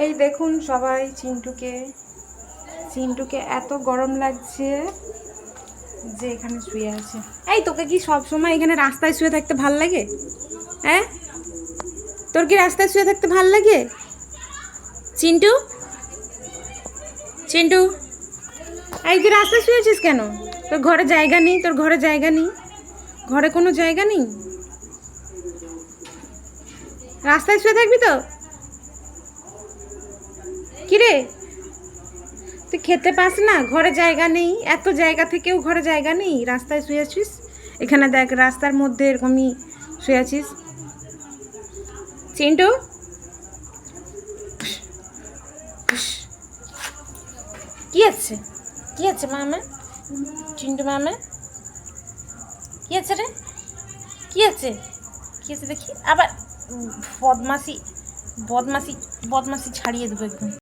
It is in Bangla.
এই দেখুন সবাই চিন্টুকে এত গরম লাগছে যে এখানে শুয়ে আছে। এই তোকে কি সব সময় এখানে রাস্তায় শুয়ে থাকতে ভাল লাগে? হ্যাঁ, তোর কি রাস্তায় শুয়ে থাকতে ভাল লাগে? চিন্টু চিন্টু এই তুই রাস্তায় শুয়েছিস কেন? তোর ঘরে জায়গা নেই? তোর ঘরে জায়গা নেই? ঘরে কোনো জায়গা নেই? রাস্তায় শুয়ে থাকবি তো? কিরে, তুই খেতে পাস না? ঘরে জায়গা নেই? এত জায়গা থেকেও ঘরে জায়গা নেই, রাস্তায় শুয়ে আছিস। এখানে দেখ, রাস্তার মধ্যে এরকমই শুয়ে আছিস। চিন্টু, কি আছে? কি আছে মামা? চিন্টু মামা, কি আছে রে? কি আছে? কি আছে দেখি? আবার বদমাসি বদমাসি বদমাসি ছাড়িয়ে দেবো একদম।